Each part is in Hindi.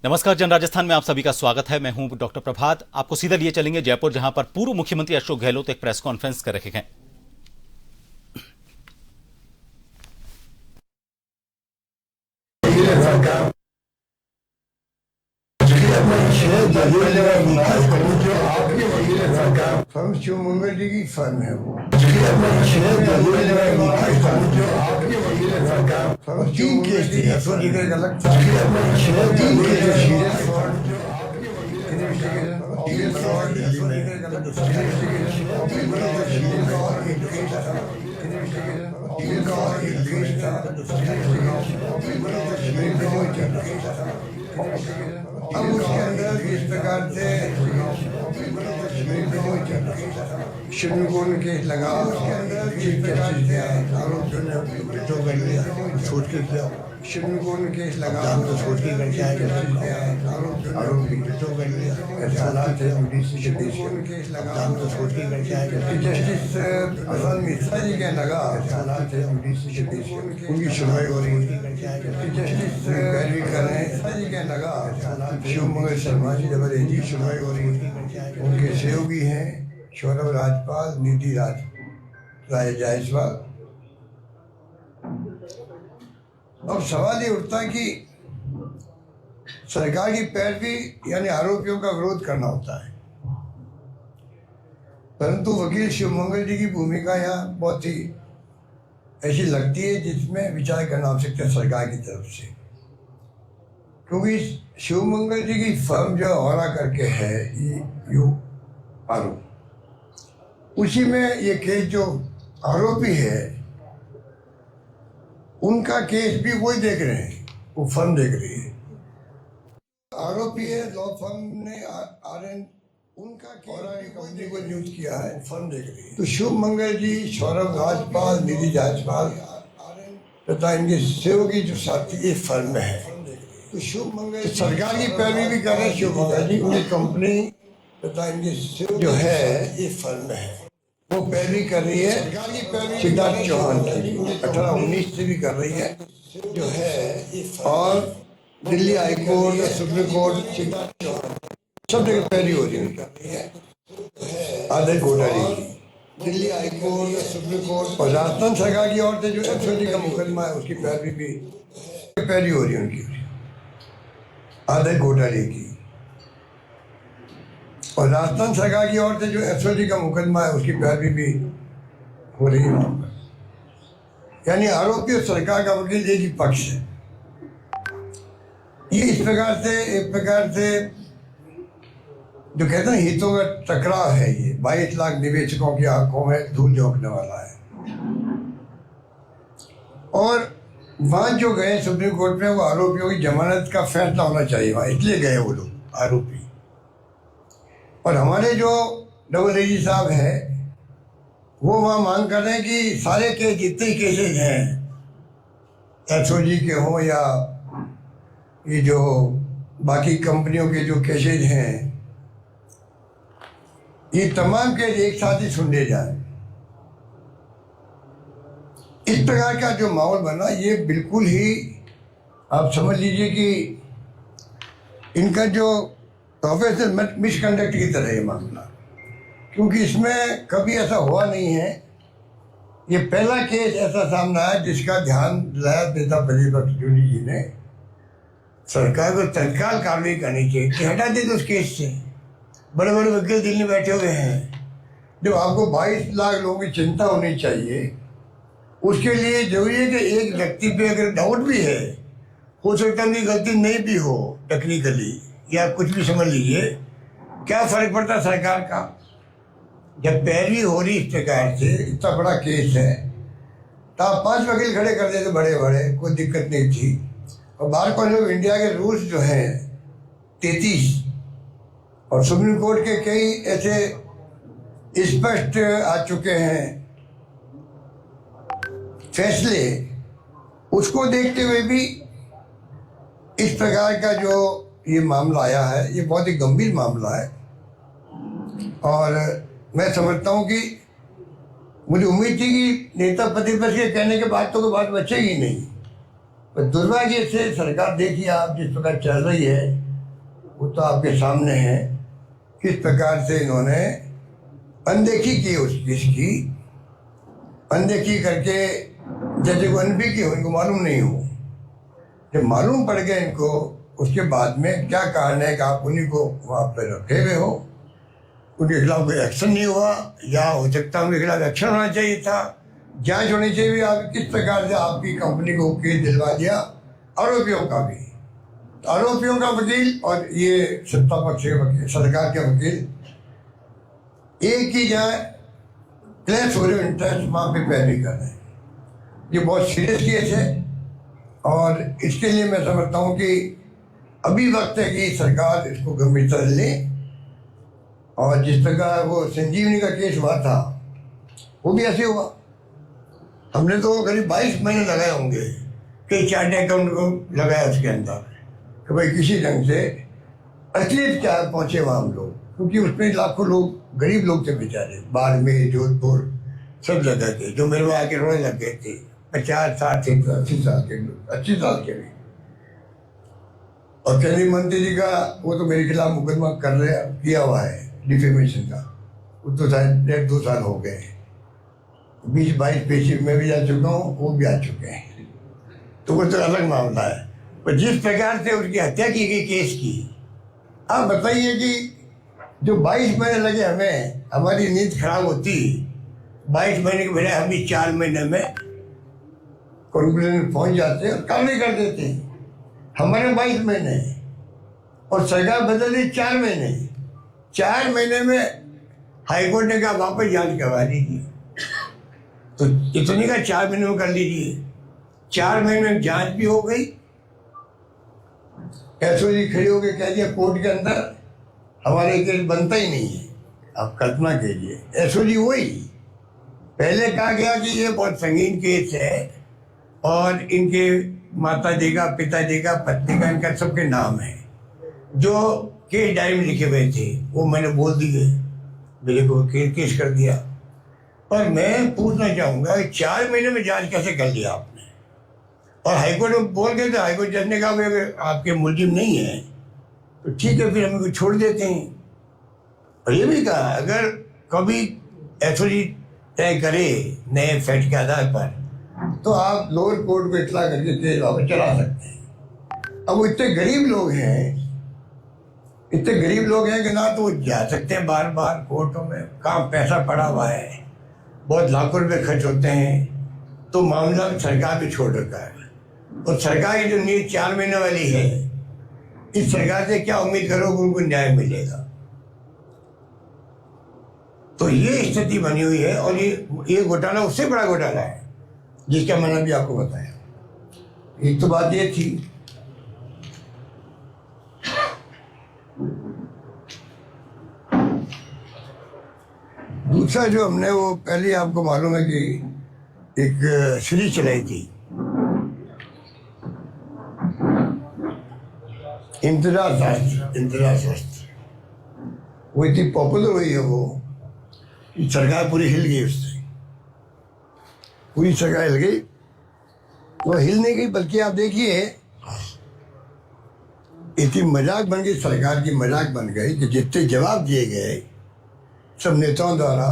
नमस्कार, जन राजस्थान में आप सभी का स्वागत है। मैं हूं डॉक्टर प्रभात। आपको सीधा लिए चलेंगे जयपुर, जहां पर पूर्व मुख्यमंत्री अशोक गहलोत एक प्रेस कॉन्फ्रेंस कर रहे हैं। फर्म शिव मंगल जी की फर्म है वो। फर्म तीन केस थे, अशोक जी का एक अलग था। तीन केस सीरियस फ्रॉड, अब उसके अंदर इस प्रकार से सुप्रीम कोर्ट में केस लगा। उसके अंदर चीफ जस्टिस ने आरोपियों ने विड्रॉ कर लिया, छोड़ के किया। सुप्रीम कोर्ट में केस लगा, तो छोड़ के करके आए जस्टिस ने आरोपी विड्रॉ कर लिया। हालात है उड़ीसा के देश में केस लगा, तो छोड़ के करके आए जस्टिस प्रशांत मिश्रा जी के लगा। हालात है उड़ीसा के देश में उनकी सुनवाई हो रही है। जस्टिस पैरवी कर रहे हैं जी के लगा। शिव मंगल शर्मा जी जब जी सुनवाई हो रही है, उनके सहयोगी हैं सौरभ राजपाल, निधि राय जायसवाल। अब सवाल ये उठता है कि सरकार की पैरवी यानी आरोपियों का विरोध करना होता है, परंतु वकील शिव मंगल जी की भूमिका यहाँ बहुत ही ऐसी लगती है जिसमें विचार करना आवश्यक है सरकार की तरफ से। क्योंकि शिव मंगल जी की फर्म जो औरा करके है यू आरोप, उसी में ये केस जो आरोपी है उनका केस भी वही देख रहे हैं, वो फर्म देख रही है। आरोपी है लॉ फर्म ने आरएन उनका कंपनी को नियुक्त किया है, फर्म देख रही है। तो शिव मंगल जी, सौरभ राजपाल, निधि जायसवाल तथा इनके सहयोगी जो साथी इस फर्म में है। तो शिव मंगल सरकार की पैरवी भी कर रहे हैं। शिव मंगल जी उनकी कंपनी तथा इनके जो है इस फर्म में है, वो पैरवी कर रही है सिद्धार्थ चौहान की, 18-19 से भी कर रही है जो है। और Delhi high court, supreme court, Siddharth Chauhan सब जगह पैरवी हो रही है। आधे घोटाले की Delhi high court, supreme court और राजस्थान सरकार की ओर से जो एसओजी का मुकदमा है उसकी पैरवी भी पैरवी हो रही है उनकी, आधे घोटाले की। और राजस्थान सरकार की ओर से जो एसओजी का मुकदमा है उसकी पैरवी भी हो रही है। यानी आरोपी और सरकार का वकील एक ही पक्ष है। ये इस प्रकार से एक प्रकार से जो कहते हैं हितों का टकराव है। ये 22 लाख निवेशकों की आंखों में धूल झोंकने वाला है। और वहां जो गए सुप्रीम कोर्ट में, वो आरोपियों की जमानत का फैसला होना चाहिए वहां, इसलिए गए वो लोग आरोपी। और हमारे जो डबल एजी साहब है वो वहाँ मांग कर रहे हैं कि सारे केस जितने केसेज हैं एसओजी के हों या ये जो बाकी कंपनियों के जो केसेज हैं, ये तमाम केस एक साथ ही सुन ले जाए। इस प्रकार का जो माहौल बना, ये बिल्कुल ही आप समझ लीजिए कि इनका जो प्रोफेशनल मिसकंडक्ट की तरह है मामला। क्योंकि इसमें कभी ऐसा हुआ नहीं है। ये पहला केस ऐसा सामने आया जिसका ध्यान दिलाया नेता प्रतिपक्ष जोली जी ने। सरकार को तत्काल कार्रवाई करनी चाहिए कि हटा दे उस केस से। बड़े बड़े वकील दिल्ली बैठे हुए हैं। जब आपको 22 लाख लोगों की चिंता होनी चाहिए, उसके लिए जरूरी है कि एक व्यक्ति पे अगर डाउट भी है, हो सकता है उनकी गलती नहीं भी हो टेक्निकली या कुछ भी, समझ लीजिए क्या फर्क पड़ता सरकार का। जब पैरवी हो रही इस प्रकार से, इतना बड़ा केस है, तो आप 5 वकील खड़े कर देते बड़े बड़े, कोई दिक्कत नहीं थी। और बार कॉलेज ऑफ इंडिया के रूल्स जो हैं 33 और सुप्रीम कोर्ट के कई ऐसे स्पष्ट आ चुके हैं फैसले, उसको देखते हुए भी इस प्रकार का जो ये मामला आया है, ये बहुत ही गंभीर मामला है। और मैं समझता हूँ कि मुझे उम्मीद थी कि नेता प्रतिपक्ष के कहने के बाद तो कोई बात बचेगी नहीं, पर दुर्भाग्य से सरकार देखिए आप जिस प्रकार चल रही है, वो तो आपके सामने है, किस प्रकार से इन्होंने अनदेखी की उस चीज की, अनदेखी करके जैसे को अनबी की हो, इनको मालूम नहीं हो। जब मालूम पड़ गया इनको, उसके बाद में क्या कारण है कि आप उन्हीं को वहाँ पर रखे हुए हो, उनके खिलाफ कोई एक्शन नहीं हुआ, या हो सकता है उनके खिलाफ एक्शन होना चाहिए था, जांच होनी चाहिए। आप किस प्रकार से आपकी कंपनी को केस दिलवा दिया आरोपियों का भी, तो आरोपियों का वकील और ये सत्ता पक्ष के वकील, सरकार के वकील एक ही जगह क्लैश हो रहे इंटरेस्ट वहाँ पे पैरवी कर रहे हैं। ये बहुत सीरियस केस है और इसके लिए मैं समझता हूँ कि अभी वक्त है कि सरकार इसको गंभीरता से ले। और जिस प्रकार वो संजीवनी का केस हुआ था, वो भी ऐसे हुआ। हमने तो करीब 22 महीने लगाए होंगे कई चार्ट अकाउंट को लगाया उसके अंदर कि भाई किसी ढंग से असलियत क्या पहुँचे वहाँ हम लोग, क्योंकि उसमें लाखों लोग, गरीब लोग थे बेचारे, बाड़मेर, जोधपुर, सब जगह के, जो मेरे वहाँ आके रोने लग गए थे, 50, 60, 80 साल के लोग, 80 साल के भी। और केंद्रीय मंत्री जी का वो तो मेरे खिलाफ मुकदमा कर रहे किया हुआ है डिफेमेशन का, वो तो शायद 1.5-2 साल हो गए। 20-22 पेशी में भी जा चुका हूँ, वो भी आ चुके हैं, तो वो तो अलग मामला है। पर जिस प्रकार से उसकी हत्या की गई केस की, आप बताइए कि जो 22 महीने लगे हमें, हमारी नींद खराब होती, 22 महीने के बजाय हम भी 4 महीने में कंक्लूजन में पहुंच जाते और कार्रवाई कर देते। हमारे 22 महीने और सरकार बदल दी 4 महीने। 4 महीने में हाईकोर्ट ने कहा वापस जांच करवा लीजिए, तो इतनी का 4 महीने में कर लीजिए। 4 महीने में जांच भी हो गई, एसओजी खड़ी हो गई, कह दिया कोर्ट के अंदर हमारे केस बनता ही नहीं है। आप कल्पना कीजिए, एसओजी वही पहले कहा गया कि ये बहुत संगीन केस है और इनके माता जी का, पिता जी का, पत्नी का, इनका सबके नाम है, जो केस डायरी में लिखे हुए थे वो मैंने बोल दिए, मेरे को केस कर दिया। पर मैं पूछना चाहूँगा कि 4 महीने में जांच कैसे कर लिया आपने? और हाईकोर्ट में बोल गए थे, हाईकोर्ट जज ने कहा अगर आपके मुलजिम नहीं है तो ठीक है, फिर हमें छोड़ देते हैं। और ये भी कहा अगर कभी एसओजी तय करे नए फैक्ट के आधार पर तो आप लोअर कोर्ट को इतला करके केस वापस चला सकते हैं। अब वो इतने गरीब लोग हैं, इतने गरीब लोग हैं कि ना तो जा सकते हैं बार बार कोर्टों में, कहाँ पैसा पड़ा हुआ है, बहुत लाखों रुपए खर्च होते हैं, तो मामला सरकार भी छोड़ रखा है। और सरकार की जो नीति 4 महीने वाली है, इस सरकार से क्या उम्मीद करो कि उनको न्याय मिलेगा? तो ये स्थिति बनी हुई है और ये घोटाला उससे बड़ा घोटाला है जिसका मैंने भी आपको बताया। एक तो बात ये थी, दूसरा जो हमने वो पहले आपको मालूम है कि एक सीरीज चलाई थी इंदिरा शास्त्र, वो इतनी पॉपुलर हुई है वो, सरकार पूरी हिल गई उससे, पूरी सरकार हिल गई। तो हिल नहीं गई बल्कि आप देखिए इतनी मजाक बन गई, सरकार की मजाक बन गई कि जितने जवाब दिए गए सब नेताओं द्वारा,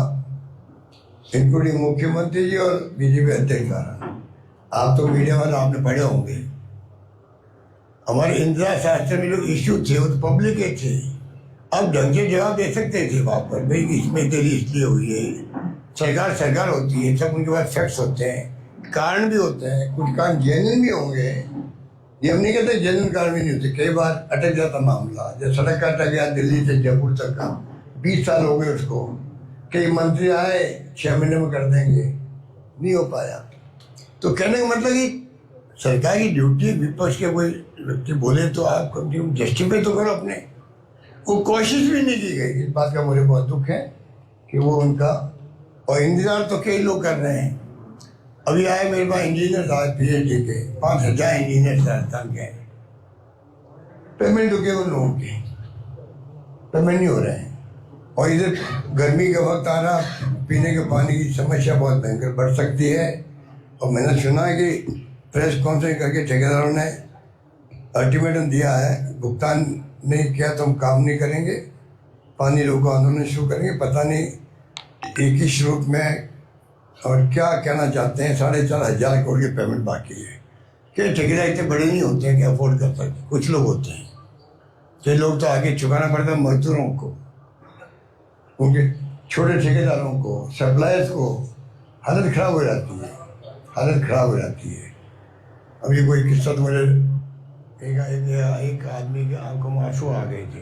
इंक्लूडिंग मुख्यमंत्री जी और बीजेपी अध्यक्ष द्वारा, आप तो मीडिया वाले आपने पढ़े होंगे, हमारे इंदिरा शास्त्र में जो इश्यू थे वो तो पब्लिक के थे। अब ढंग से जवाब दे सकते थे वहाँ पर, भाई इसमें देरी इसलिए हुई है, सरकार होती है, सब उनके पास फैक्ट्स होते हैं, कारण भी होते हैं, कुछ कारण जेन्युइन भी होंगे, ये हम नहीं कहते जेन्युइन कारण भी नहीं होते। कई बार अटक जाता मामला, जब सड़क का अटक गया दिल्ली से जयपुर तक का, 20 साल हो गए उसको, कई मंत्री आए 6 महीने में कर देंगे, नहीं हो पाया। तो कहने का मतलब कि सरकार की ड्यूटी, विपक्ष के कोई व्यक्ति बोले तो आप कम से कम जस्टिफाई तो करो अपने, वो कोशिश भी नहीं की गई। इस बात का मुझे बहुत दुख है कि वो उनका, और इंतजार तो कई लोग कर रहे हैं। अभी आए मेरे पास इंजीनियर साहब PhD के, 5000 इंजीनियर राजस्थान के, पेमेंट रुके उन लोगों के, पेमेंट नहीं हो रहे हैं। और इधर गर्मी का वक्त आ रहा, पीने के पानी की समस्या बहुत भयंकर बढ़ सकती है। और मैंने सुना है कि प्रेस कॉन्फ्रेंस करके ठेकेदारों ने अल्टीमेटम दिया है, भुगतान नहीं किया तो हम काम नहीं करेंगे, पानी रोको आंदोलन शुरू करेंगे। पता नहीं एक ही श्लोक में और क्या कहना चाहते हैं। 4,500 करोड़ की पेमेंट बाकी है। क्या ठेकेदार इतने बड़े नहीं होते हैं कि अफोर्ड कर सकते, कुछ लोग होते हैं। ये लोग तो आगे चुकाना पड़ता है मजदूरों को, उनके छोटे ठेकेदारों को, सप्लायर्स को। हालत खराब हो जाती है, हालत खराब हो जाती है। अब ये कोई किस्सा तो मुझे एक आदमी की आंखों में आंसू आ गए थे।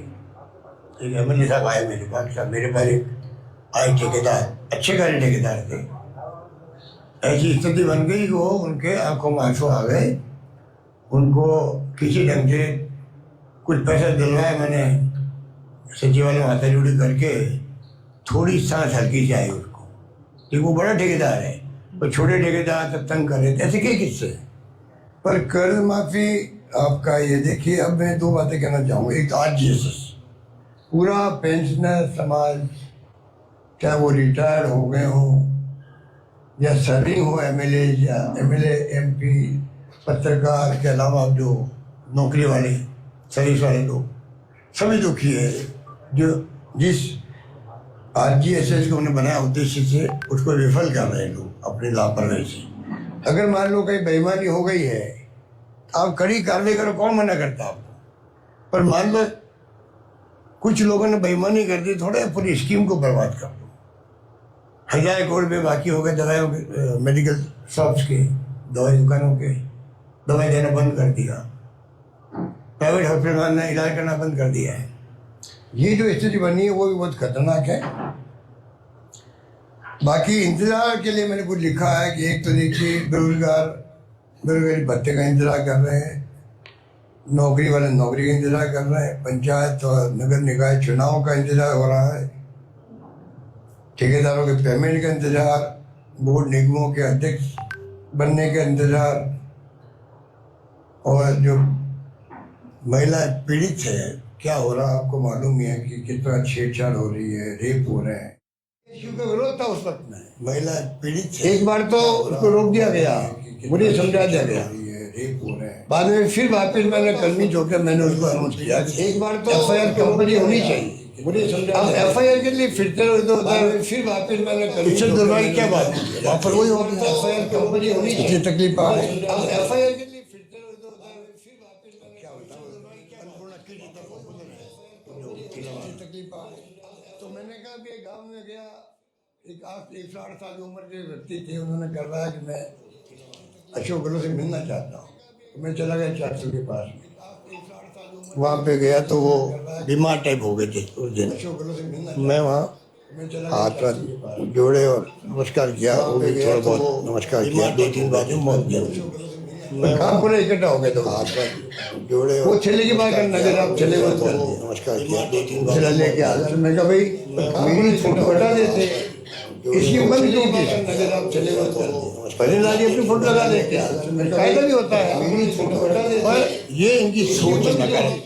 एक MLA साहब आए मेरे पास, साहब मेरे पास एक आए ठेकेदार, अच्छे खाले ठेकेदार थे। ऐसी स्थिति बन गई वो उनके आंखों में आंसू आ गए। उनको किसी ढंग से कुछ पैसा दिलवाया मैंने, सचिवालय में हाथा जुड़ी करके थोड़ी सांस हल्की से आई उसको। लेकिन वो बड़ा ठेकेदार है, वो छोटे ठेकेदार तब तंग कर रहे थे। ऐसे क्या किस्से। पर कर्ज माफी आपका ये देखिए, अब मैं 2 बातें कहना चाहूँगा। एक तो RGSS पूरा पेंशनर समाज, चाहे वो रिटायर्ड हो गए हों या सर्विंग हो, MLA या MLA MP, पत्रकार के अलावा जो नौकरी वाले सर्विस वाले लोग, सभी दुखी है। जो जिस RGSS को उन्हें बनाया उद्देश्य से, उसको विफल कर रहे हैं लोग अपनी लापरवाही से। अगर मान लो कहीं बेईमानी हो गई है, आप कड़ी कार्रवाई करो, कौन मना करता आपको। पर मान लो कुछ लोगों ने बेईमानी कर दी, थोड़े पूरी स्कीम को बर्बाद कर दो। 1,000 करोड़ रुपये बाकी हो गए दवाइयों के, मेडिकल शॉप्स के, दवाई दुकानों के, दवाई देना बंद कर दिया। प्राइवेट हॉस्पिटल ने इलाज करना बंद कर दिया है। ये जो स्थिति बनी है वो भी बहुत खतरनाक है। बाकी इंतजार के लिए मैंने कुछ लिखा है कि एक तो देखिए बेरोजगारी भत्ते का इंतजार कर रहे हैं, नौकरी वाले नौकरी का इंतजार कर रहे हैं, पंचायत और नगर निकाय चुनाव का इंतजार हो रहा है, ठेकेदारों के पेमेंट का इंतजार, बोर्ड निगमों के अध्यक्ष बनने का इंतजार, और जो महिला पीड़ित है, क्या हो रहा आपको मालूम ही है कि कितना छेड़छाड़ हो रही है, रेप हो रहे हैं। इश्यू का विरोध था उस वक्त में, महिला पीड़ित है। एक बार तो उसको रोक दिया गया, मुझे समझा दिया गया, रेप हो रहे हैं। बाद में फिर वापस मैंने कलमी चौके मैंने उसको अनाउंस किया। एक बार तो FIR कंपनी होनी चाहिए, मुझे समझा। अब FIR के लिए फिरते होता है, फिर वापस मैंने कलमी दरबार क्या बात है, वहाँ पर वही होगी। FIR कंपनी होनी चाहिए, तकलीफ आ रही है। अब FIR के लिए फिरते होता है, फिर वापस क्या होता है, तकलीफ आ रही है। तो मैंने कहा कि गाँव में गया, एक 108 साल की उम्र के व्यक्ति थे, उन्होंने कर रहा है कि मैं अशोक गहलोत से मिलना चाहता हूँ। तो मैं चला गया 400 के पास में, वहाँ पे गया तो वो बीमार टाइप हो गए थे उस दिन। मैं वहाँ हाथ पर जोड़े और नमस्कार किया, वो भी थोड़ा बहुत नमस्कार किया, 2-3 बार मौत दिया। काम पूरे इकट्ठा हो गए तो हाथ पर जोड़े, वो छेले की बात करना, अगर आप छेले नमस्कार किया, 2-3 बार लेके आ। मैं कहा भाई मेरी फोटो हटा देते, इसकी बंद क्यों की, अगर आप चले गए तो भजनलाल जी अपनी फोटो लगा लेके आ। कायदा भी होता है, पर ये इनकी सोच नकारात्मक,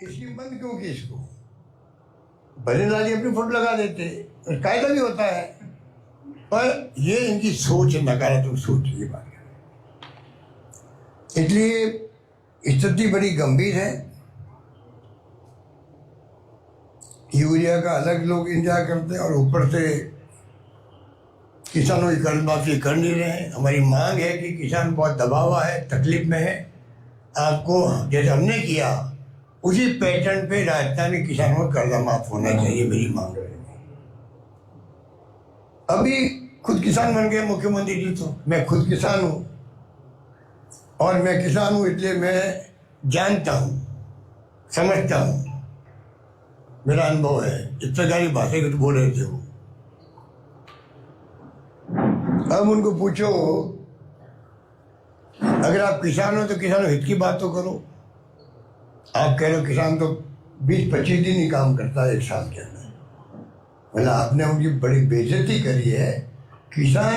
इसकी बंद क्यों की इसको। भजनलाल जी अपनी फोटो लगा देते, कायदा भी होता है, पर ये इनकी सोच नकारात्मक सोच की बात है। इसलिए स्थिति बड़ी गंभीर है। यूरिया का अलग लोग इंतजार करते हैं और ऊपर से किसानों की कर्ज माफी कर नहीं रहे हैं। हमारी मांग है कि किसान बहुत दबावा है, तकलीफ में है, आपको जैसे हमने किया उसी पैटर्न पे राजस्थान के किसानों का कर्जा माफ होना चाहिए, मेरी मांग है। अभी खुद किसान बन गए मुख्यमंत्री जी, तो मैं खुद किसान हूँ और मैं किसान हूँ इसलिए मैं जानता हूँ, समझता हूँ, मेरा अनुभव है। इस प्रकार की भाषा कुछ बोल रहे थे वो। अब उनको पूछो, अगर आप किसान हो तो किसानों हित की बात तो करो। आप कह रहे हो किसान तो 20-25 दिन ही काम करता है एक साल के अंदर, मतलब आपने उनकी बड़ी बेइज्जती करी है। किसान